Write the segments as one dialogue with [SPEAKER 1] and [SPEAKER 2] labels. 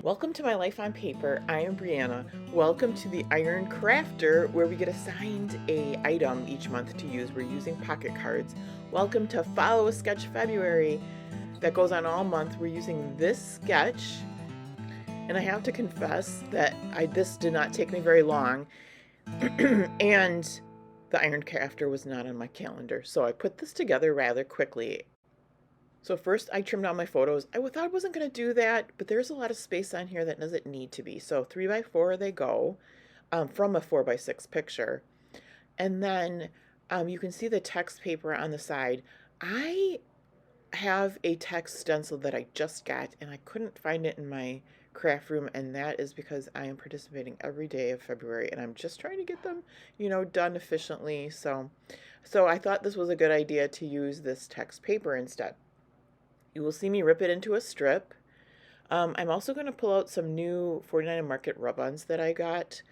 [SPEAKER 1] Welcome to My Life on Paper. I am Brianna. Welcome to the Iron Crafter, where we get assigned a item each month to use. We're using pocket cards. Welcome to Follow a Sketch February. That goes on all month. We're using this sketch, and I have to confess that this did not take me very long, and the Iron Crafter was not on my calendar, so I put this together rather quickly. So first I trimmed out my photos. I thought I wasn't going to do that, but there's a lot of space on here that doesn't need to be. So 3x4 they go, from a 4x6 picture. And then you can see the text paper on the side. I have a text stencil that I just got, and I couldn't find it in my craft room, and that is because I am participating every day of February, and I'm just trying to get them, done efficiently. So I thought this was a good idea to use this text paper instead. You will see me rip it into a strip. I'm also going to pull out some new 49 Market rub-ons that I got.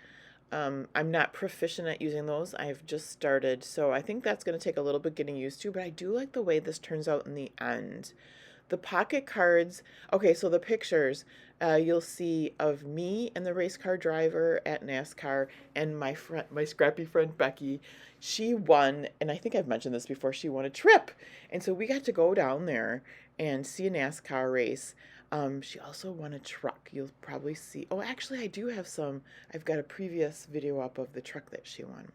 [SPEAKER 1] I'm not proficient at using those. I've just started, so I think that's going to take a little bit getting used to, but I do like the way this turns out in the end. The pocket cards, okay, so the pictures, you'll see of me and the race car driver at NASCAR and my scrappy friend Becky. She won, and I think I've mentioned this before, she won a trip. And so we got to go down there and see a NASCAR race. She also won a truck. You'll probably see, oh, actually I do have I've got a previous video up of the truck that she won.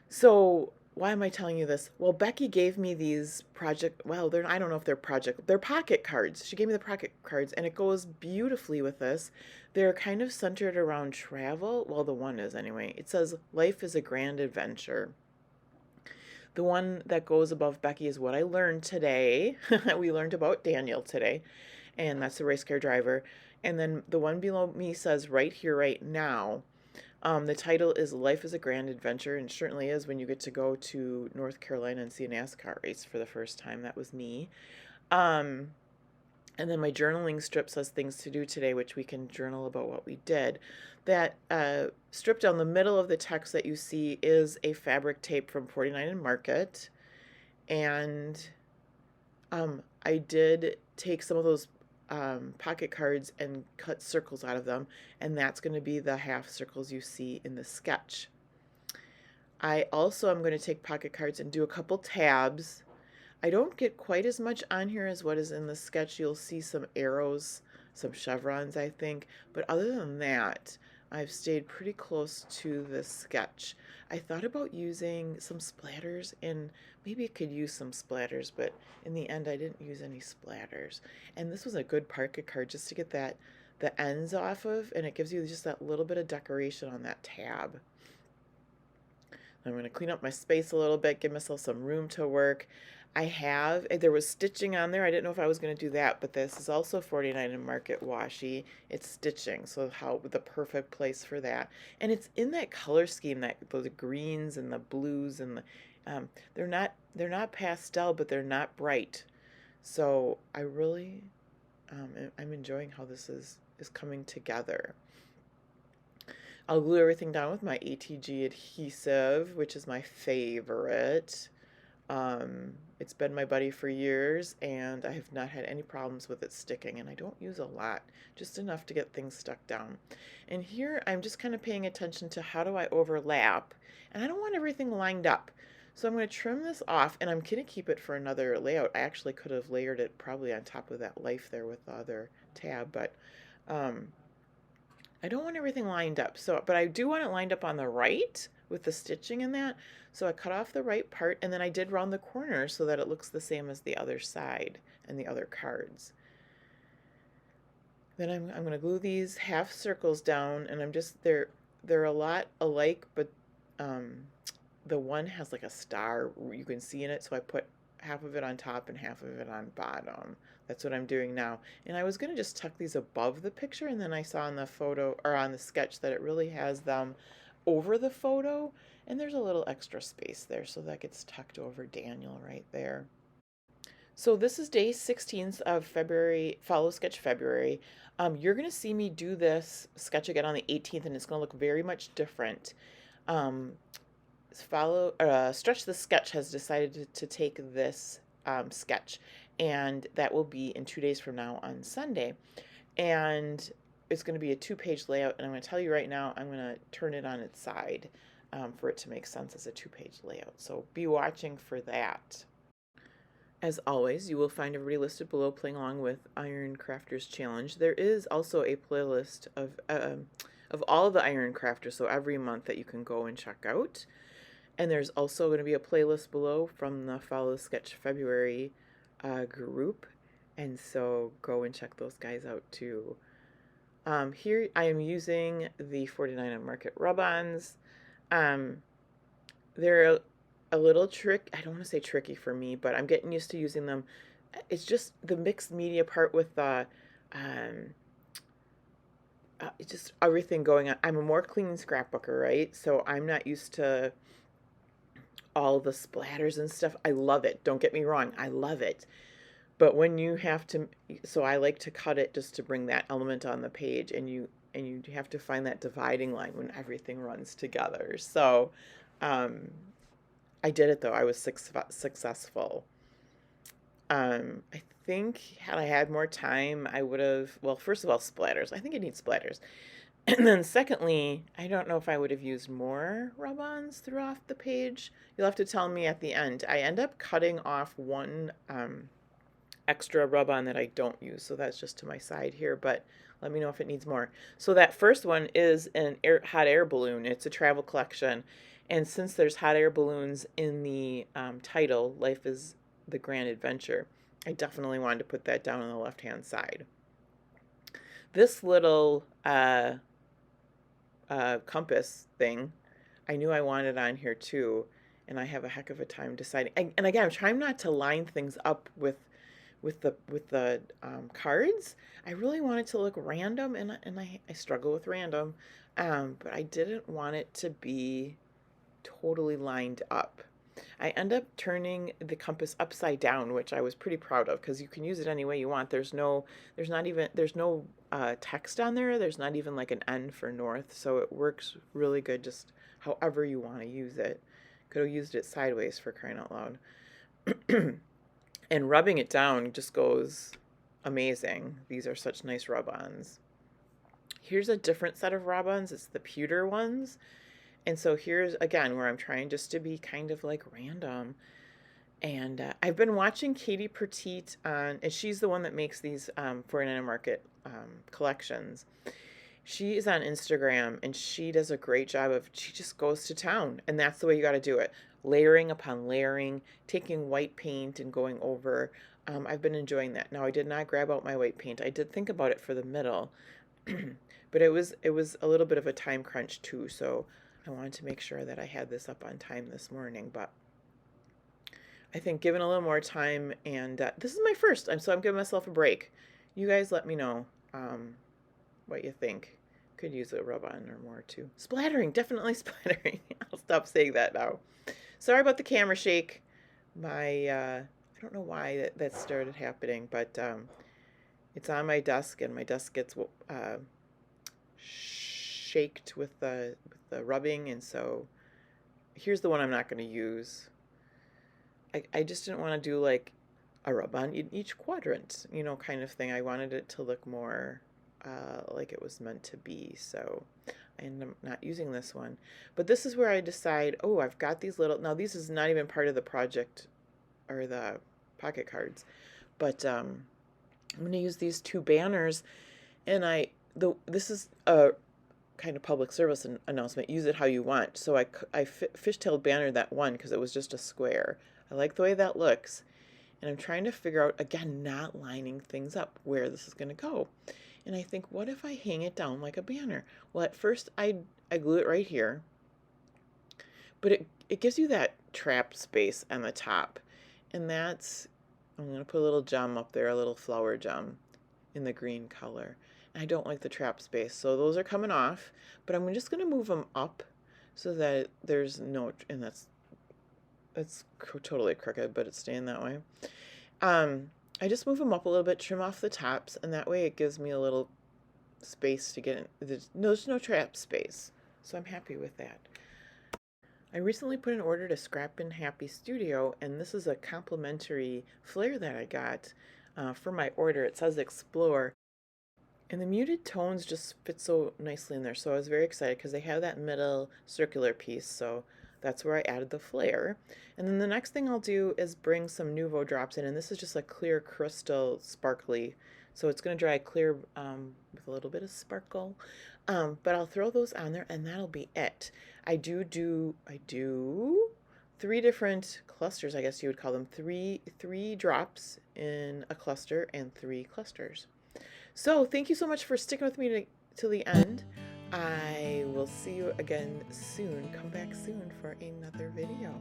[SPEAKER 1] So why am I telling you this? Well, Becky gave me these I don't know if they're pocket cards. She gave me the pocket cards, and it goes beautifully with this. They're kind of centered around travel. Well, the one is anyway. It says, "Life is a grand adventure." The one that goes above Becky is what I learned today. We learned about Daniel today, and that's the race car driver. And then the one below me says, "Right here, right now." The title is Life is a Grand Adventure, and it certainly is when you get to go to North Carolina and see a NASCAR race for the first time. That was me. And then my journaling strip says things to do today, which we can journal about what we did. That strip down the middle of the text that you see is a fabric tape from 49 Market. And I did take some of those pocket cards and cut circles out of them, and that's going to be the half circles you see in the sketch. I also am going to take pocket cards and do a couple tabs. I don't get quite as much on here as what is in the sketch. You'll see some arrows, some chevrons, I think, but other than that, I've stayed pretty close to the sketch. I thought about using some splatters, and maybe I could use some splatters, but in the end I didn't use any splatters. And this was a good pocket card just to get the ends off of, and it gives you just that little bit of decoration on that tab. I'm going to clean up my space a little bit, give myself some room to work. There was stitching on there. I didn't know if I was going to do that, but this is also 49 Market washi. It's stitching, so the perfect place for that. And it's in that color scheme, those greens and the blues, and they're not pastel, but they're not bright. So I really, I'm enjoying how this is coming together. I'll glue everything down with my ATG adhesive, which is my favorite. It's been my buddy for years, and I have not had any problems with it sticking, and I don't use a lot, just enough to get things stuck down. And here I'm just kind of paying attention to how do I overlap, and I don't want everything lined up. So I'm going to trim this off, and I'm going to keep it for another layout. I actually could have layered it probably on top of that life there with the other tab, but I don't want everything lined up. But I do want it lined up on the right with the stitching in that. So I cut off the right part, and then I did round the corner so that it looks the same as the other side and the other cards. Then I'm going to glue these half circles down, and they're a lot alike, but the one has like a star you can see in it, so I put half of it on top and half of it on bottom. That's what I'm doing now. And I was going to just tuck these above the picture, and then I saw on the photo, or on the sketch, that it really has them over the photo, and there's a little extra space there, so that gets tucked over Daniel right there. So this is day 16 of February, Follow Sketch February. You're going to see me do this sketch again on the 18th, and it's going to look very much different. Stretch the Sketch has decided to take this sketch, and that will be in 2 days from now on Sunday. and it's going to be a 2-page layout, and I'm going to tell you right now, I'm going to turn it on its side for it to make sense as a 2-page layout. So be watching for that. As always, you will find everybody listed below playing along with Iron Crafters Challenge. There is also a playlist of all of the Iron Crafters, so every month that you can go and check out. And there's also going to be a playlist below from the Follow Sketch February group, and so go and check those guys out too. Here I am using the 49 on Market rub-ons. They're a little I don't want to say tricky for me, but I'm getting used to using them. It's just the mixed media part with the just everything going on. I'm a more clean scrapbooker, right? So I'm not used to all the splatters and stuff. I love it. Don't get me wrong. I love it. But when you have to, so I like to cut it just to bring that element on the page, and you have to find that dividing line when everything runs together. So I did it though. I was successful. I think had I had more time, I would have, well, first of all, splatters. I think it needs splatters. And then secondly, I don't know if I would have used more rub-ons throughout the page. You'll have to tell me at the end. I end up cutting off one extra rub-on that I don't use, so that's just to my side here, but let me know if it needs more. So that first one is an hot air balloon. It's a travel collection, and since there's hot air balloons in the title, Life is the Grand Adventure, I definitely wanted to put that down on the left-hand side. This little compass thing, I knew I wanted on here too, and I have a heck of a time deciding. And again, I'm trying not to line things up with the cards. I really want it to look random, and I struggle with random, but I didn't want it to be totally lined up. I end up turning the compass upside down, which I was pretty proud of, because you can use it any way you want. There's no text on there. There's not even like an N for north, so it works really good just however you want to use it. Could have used it sideways, for crying out loud. And rubbing it down just goes amazing. These are such nice rub-ons. Here's a different set of rub-ons. It's the pewter ones. And so here's, again, where I'm trying just to be kind of like random. And I've been watching Katie Petite on, and she's the one that makes these 49 Market collections. She is on Instagram, and she does a great job of, she just goes to town. And that's the way you got to do it. Layering upon layering, taking white paint and going over. I've been enjoying that. Now, I did not grab out my white paint. I did think about it for the middle. But it was a little bit of a time crunch too, so I wanted to make sure that I had this up on time this morning, but I think given a little more time, and this is my first, so I'm giving myself a break. You guys let me know what you think. Could use a rub-on or more too. Splattering, definitely splattering. I'll stop saying that now. Sorry about the camera shake. I don't know why that started happening, but it's on my desk, and my desk gets shaked with the rubbing, and so here's the one I'm not going to use. I just didn't want to do like a rub-on in each quadrant, you know, kind of thing. I wanted it to look more like it was meant to be, so I ended up not using this one. But this is where I decide, oh, I've got these little, now this is not even part of the project or the pocket cards, but I'm going to use these 2 banners, and this is a kind of public service announcement. Use it how you want. So I fishtailed banner that one because it was just a square. I like the way that looks, and I'm trying to figure out, again, not lining things up, where this is going to go. And I think, what if I hang it down like a banner? Well, at first I glue it right here, but it gives you that trap space on the top, and that's, I'm going to put a little gem up there, a little flower gem in the green color. I don't like the trap space, so those are coming off, but I'm just going to move them up so that there's no, and that's totally crooked, but it's staying that way. I just move them up a little bit, trim off the tops, and that way it gives me a little space to get in. There's no trap space, so I'm happy with that. I recently put an order to Scrap and Happy Studio, and this is a complimentary flare that I got for my order. It says Explore. And the muted tones just fit so nicely in there. So I was very excited because they have that middle circular piece. So that's where I added the flare. And then the next thing I'll do is bring some Nuvo drops in. And this is just a clear crystal sparkly. So it's going to dry clear with a little bit of sparkle. But I'll throw those on there and that'll be it. I do three different clusters, I guess you would call them. Three drops in a cluster and three clusters. So thank you so much for sticking with me to the end. I will see you again soon. Come back soon for another video.